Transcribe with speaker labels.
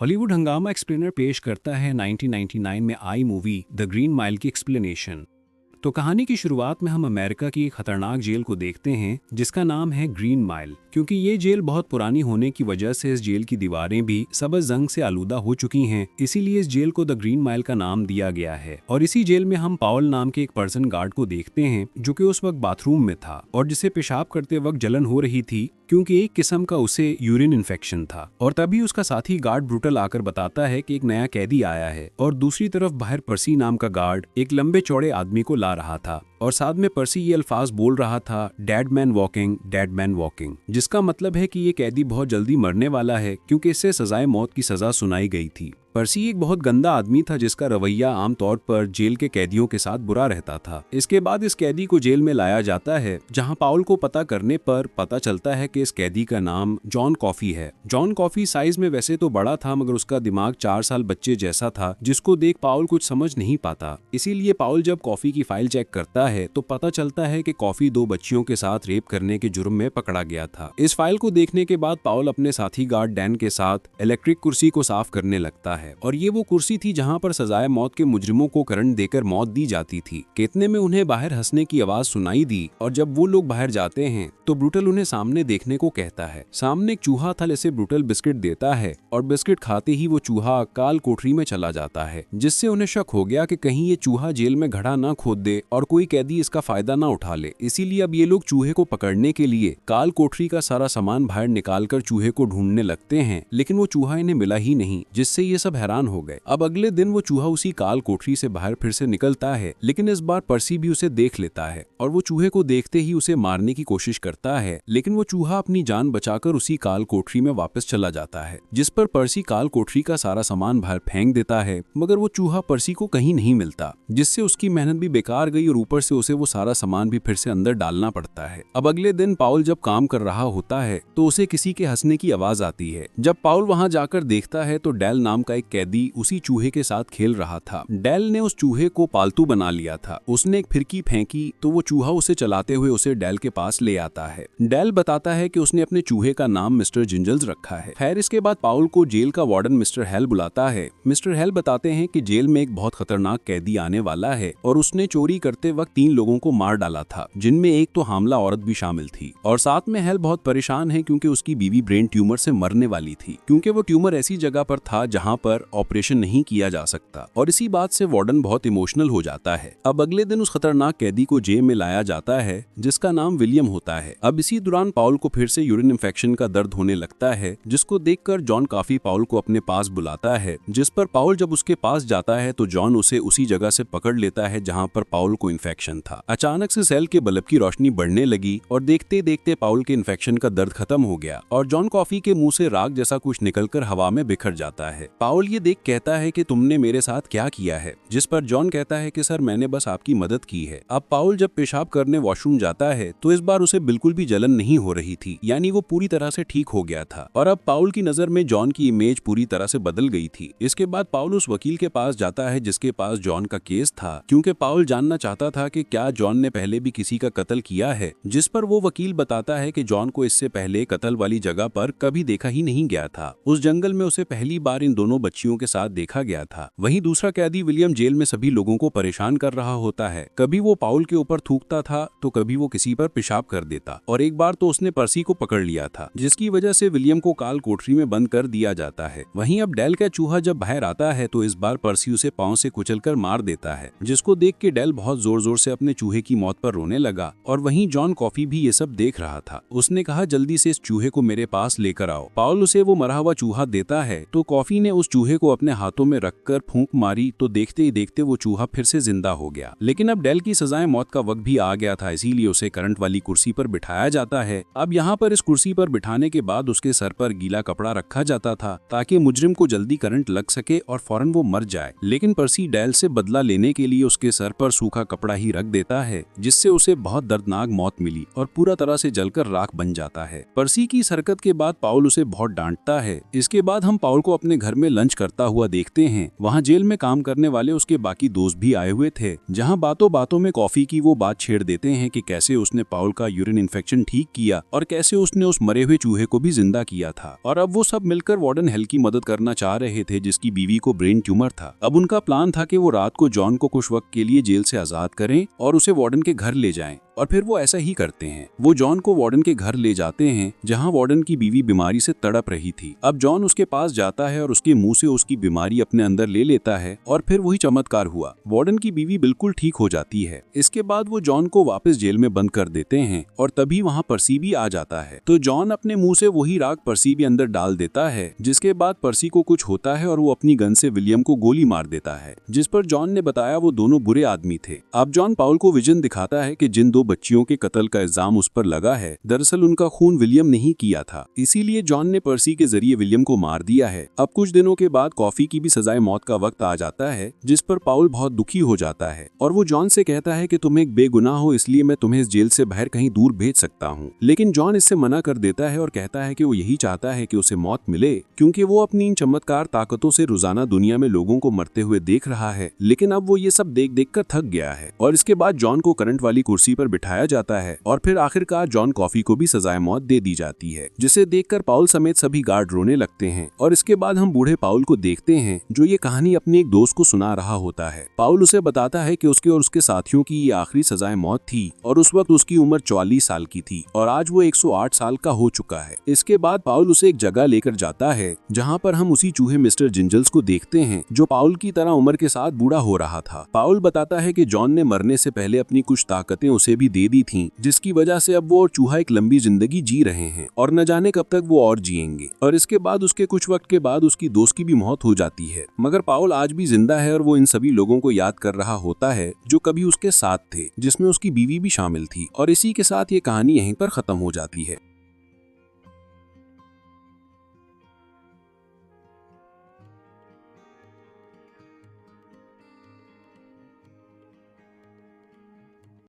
Speaker 1: Hollywood हंगामा explainer पेश करता है 1999 में आई मूवी द ग्रीन माइल की एक्सप्लेनेशन। तो कहानी की शुरुआत में हम अमेरिका की एक खतरनाक जेल को देखते हैं जिसका नाम है ग्रीन माइल। क्योंकि ये जेल बहुत पुरानी होने की वजह से इस जेल की दीवारें भी सब्ज जंग से आलूदा हो चुकी हैं, इसीलिए इस जेल को द ग्रीन माइल का नाम दिया गया है। और इसी जेल में हम पाउल नाम के एक पर्सन गार्ड को देखते हैं जो कि उस वक्त बाथरूम में था और जिसे पेशाब करते वक्त जलन हो रही थी क्योंकि एक किस्म का उसे यूरिन इन्फेक्शन था। और तभी उसका साथी गार्ड ब्रूटल आकर बताता है कि एक नया कैदी आया है और दूसरी तरफ बाहर पर्सी नाम का गार्ड एक लंबे चौड़े आदमी को ला रहा था और साथ में पर्सी ये अल्फाज बोल रहा था, डेड मैन वॉकिंग, जिसका मतलब है कि ये कैदी बहुत जल्दी मरने वाला है क्योंकि इससे सजाए मौत की सजा सुनाई गई थी। पर्सी एक बहुत गंदा आदमी था जिसका रवैया आमतौर पर जेल के कैदियों के साथ बुरा रहता था। इसके बाद इस कैदी को जेल में लाया जाता है जहां पाउल को पता करने पर पता चलता है कि इस कैदी का नाम जॉन कॉफी है। जॉन कॉफी साइज में वैसे तो बड़ा था मगर उसका दिमाग 4 साल बच्चे जैसा था जिसको देख पाउल कुछ समझ नहीं पाता। इसीलिए पाउल जब कॉफी की फाइल चेक करता है तो पता चलता है कि कॉफी 2 बच्चियों के साथ रेप करने के जुर्म में पकड़ा गया था। इस फाइल को देखने के बाद पाउल अपने साथी गार्ड डैन के साथ इलेक्ट्रिक कुर्सी को साफ करने लगता है और ये वो कुर्सी थी जहां पर सजाए मौत के मुजरिमों को करंट देकर मौत दी जाती थी। कितने में उन्हें बाहर हंसने की आवाज सुनाई दी और जब वो लोग बाहर जाते हैं तो ब्रूटल उन्हें सामने देखने को कहता है। सामने एक चूहा था जिसे ब्रूटल बिस्किट देता है और बिस्किट खाते ही वो चूहा काल कोठरी में चला जाता है, जिससे उन्हें शक हो गया कि कहीं ये चूहा जेल में घड़ा ना खोद दे और कोई कैदी इसका फायदा ना उठा ले। इसीलिए अब ये लोग चूहे को पकड़ने के लिए काल कोठरी का सारा सामान बाहर निकालकर चूहे को ढूंढने लगते हैं, लेकिन वो चूहा इन्हें मिला ही नहीं, जिससे ये सब हैरान हो गए। अब अगले दिन वो चूहा उसी काल कोठरी से बाहर फिर से निकलता है, लेकिन इस बार पर्सी भी उसे देख लेता है और वो चूहे को देखते ही उसे मारने की कोशिश करता है, लेकिन वो चूहा अपनी जान बचाकर उसी काल कोठरी में वापस चला जाता है, जिस पर पर्सी काल कोठरी का सारा सामान बाहर फेंक देता है। मगर वो चूहा पर्सी को कहीं नहीं मिलता, जिससे उसकी मेहनत भी बेकार गई और ऊपर से उसे वो सारा सामान भी फिर से अंदर डालना पड़ता है। अब अगले दिन पाउल जब काम कर रहा होता है तो उसे किसी के हंसने की आवाज आती है। जब पाउल वहां जाकर देखता है तो डेल नाम का एक कैदी उसी चूहे के साथ खेल रहा था। डेल ने उस चूहे को पालतू बना लिया था। उसने एक फिरकी फेंकी तो वो चूहा उसे चलाते हुए उसे डेल के पास ले आता है। डेल बताता है कि उसने अपने चूहे का नाम मिस्टर जिंजल्स रखा है। खैर इसके बाद पाउल को जेल का वार्डन मिस्टर हेल बुलाता है। मिस्टर हेल बताते हैं कि जेल में एक बहुत खतरनाक कैदी आने वाला है और उसने चोरी करते वक्त 3 लोगों को मार डाला था, जिनमें एक तो हामला औरत भी शामिल थी। और साथ में हेल बहुत परेशान है क्योंकि उसकी बीवी ब्रेन ट्यूमर से मरने वाली थी, क्योंकि वो ट्यूमर ऐसी जगह पर था जहां पर ऑपरेशन नहीं किया जा सकता। और इसी बात से वार्डन बहुत इमोशनल हो जाता है। अब अगले दिन उस खतरनाक कैदी को जेल में लाया जाता है जिसका नाम विलियम होता है। अब इसी दौरान पाउल को फिर से यूरिन इन्फेक्शन का दर्द होने लगता है, जिसको देखकर जॉन काफी पाउल को अपने पास बुलाता है, जिस पर पाउल जब उसके पास जाता है तो जॉन उसे उसी जगह से पकड़ लेता है जहां पर पाउल को इन्फेक्शन था। अचानक से सेल के बल्ब की रोशनी बढ़ने लगी और देखते देखते पाउल के इन्फेक्शन का दर्द खत्म हो गया और जॉन कॉफी के मुंह से राख जैसा कुछ निकलकर हवा में बिखर जाता है। पाउल ये देख कहता है कि तुमने मेरे साथ क्या किया है, जिस पर जॉन कहता है कि सर मैंने बस आपकी मदद की है। अब पाउल जब पेशाब करने वॉशरूम जाता है तो इस बार उसे बिल्कुल भी जलन नहीं हो रही थी, यानी वो पूरी तरह से ठीक हो गया था और अब पाउल की नजर में जॉन की इमेज पूरी तरह से बदल गई थी। इसके बाद पाउल उस वकील के पास जाता है जिसके पास जॉन का केस था, क्योंकि पाउल जानना चाहता था कि क्या जॉन ने पहले भी किसी का कत्ल किया है, जिस पर वो वकील बताता है कि जॉन को इससे पहले कत्ल वाली जगह पर कभी देखा ही नहीं गया था। उस जंगल में उसे पहली बार इन दोनों बच्चियों के साथ देखा गया था। वहीं दूसरा कैदी विलियम जेल में सभी लोगों को परेशान कर रहा होता है। कभी वो पाउल के ऊपर थूकता था तो कभी वो किसी पर पेशाब कर देता और एक बार तो उसने पर्सी को पकड़ लिया था, जिसकी वजह से विलियम को काल कोठरी में बंद कर दिया जाता है। वहीं अब डेल का चूहा जब बाहर आता है तो इस बार पर्सी उसे पांव से कुचलकर मार देता है, जिसको देख के डेल बहुत जोर जोर से अपने चूहे की मौत पर रोने लगा। और वहीं जॉन कॉफी भी ये सब देख रहा था। उसने कहा जल्दी से इस चूहे को मेरे पास लेकर आओ। पाउल उसे वो मरा हुआ चूहा देता है तो कॉफी ने उस चूहे को अपने हाथों में रखकर फूंक मारी तो देखते ही देखते वो चूहा फिर से जिंदा हो गया। लेकिन अब डेल की सजाए मौत का वक्त भी आ गया था, इसीलिए उसे करंट वाली कुर्सी पर बिठाया जाता है। अब यहाँ पर इस कुर्सी पर बिठाने के बाद उसके सर पर गीला कपड़ा रखा जाता था ताकि मुजरिम को जल्दी करंट लग सके और फौरन वो मर जाए। लेकिन पर्सी डेल से बदला लेने के लिए उसके सर पर सूखा कपड़ा ही
Speaker 2: ही रख देता है, जिससे उसे बहुत दर्दनाक मौत मिली और पूरा तरह से जलकर राख बन जाता है। पर्सी की इस हरकत के बाद पाउल उसे बहुत डांटता है। इसके बाद हम पाउल को अपने घर में लंच करता हुआ देखते हैं। वहाँ जेल में काम करने वाले उसके बाकी दोस्त भी आए हुए थे, जहाँ बातों बातों में कॉफी की वो बात छेड़ देते हैं कि कैसे उसने पाउल का यूरिन इन्फेक्शन ठीक किया और कैसे उसने उस मरे हुए चूहे को भी जिंदा किया था। और अब वो सब मिलकर वार्डन हेल की मदद करना चाह रहे थे, जिसकी बीवी को ब्रेन ट्यूमर था। अब उनका प्लान था कि वो रात को जॉन को कुछ वक्त के लिए जेल से आजाद करें और उसे वार्डन के घर ले जाएं। और फिर वो ऐसा ही करते हैं। वो जॉन को वार्डन के घर ले जाते हैं, जहां वार्डन की बीवी बीमारी से तड़प रही थी। अब जॉन उसके पास जाता है और उसके मुंह से उसकी बीमारी अपने अंदर ले लेता है और फिर वही चमत्कार हुआ, वार्डन की बीवी बिल्कुल ठीक हो जाती है। इसके बाद वो जॉन को वापस जेल में बंद कर देते हैं और तभी वहाँ पर्सी भी आ जाता है। तो जॉन अपने मुंह से वही राख पर्सी भी अंदर डाल देता है, जिसके बाद पर्सी को कुछ होता है और वो अपनी गन से विलियम को गोली मार देता है, जिस पर जॉन ने बताया वो दोनों बुरे आदमी थे। अब जॉन पाउल को विजन दिखाता है कि जिन दो बच्चियों के कत्ल का इल्जाम उस पर लगा है, दरअसल उनका खून विलियम ने ही किया था, इसीलिए जॉन ने पर्सी के जरिए विलियम को मार दिया है। अब कुछ दिनों के बाद कॉफी की भी सजाए मौत का वक्त आ जाता है, जिस पर पाउल बहुत दुखी हो जाता है और वो जॉन से कहता है कि तुम एक बेगुनाह हो, इसलिए मैं तुम्हें इस जेल से बाहर कहीं दूर भेज सकता हूँ। लेकिन जॉन इससे मना कर देता है और कहता है कि वो यही चाहता है कि उसे मौत मिले, क्योंकि वो अपनी इन चमत्कार ताकतों से रोजाना दुनिया में लोगों को मरते हुए देख रहा है। लेकिन अब वो ये सब देख देख कर थक गया है। और इसके बाद जॉन को करंट वाली कुर्सी पर बिठाया जाता है और फिर आखिरकार जॉन कॉफी को भी सजाए मौत दे दी जाती है, जिसे देखकर पाउल समेत सभी गार्ड रोने लगते हैं। और इसके बाद हम बूढ़े पाउल को देखते हैं, जो ये कहानी अपने एक दोस्त को सुना रहा होता है। पाउल उसे बताता है कि उसके और उसके साथियों की ये आखिरी सजाए मौत थी और उस वक्त उसकी उम्र 44 साल की थी और आज वो 108 साल का हो चुका है। इसके बाद पाउल उसे एक जगह लेकर जाता है, जहाँ पर हम उसी चूहे मिस्टर जिंजल्स को देखते हैं, जो पाउल की तरह उम्र के साथ बूढ़ा हो रहा था। पाउल बताता है कि जॉन ने मरने से पहले अपनी कुछ ताकतें उसे भी दे दी थीं, जिसकी वजह से अब वो और चूहा एक लंबी जिंदगी जी रहे हैं और न जाने कब तक वो और जिएंगे। और इसके बाद उसके कुछ वक्त के बाद उसकी दोस्त की भी मौत हो जाती है, मगर पाउल आज भी जिंदा है और वो इन सभी लोगों को याद कर रहा होता है जो कभी उसके साथ थे, जिसमें उसकी बीवी भी शामिल थी। और इसी के साथ ये कहानी यहीं पर खत्म हो जाती है।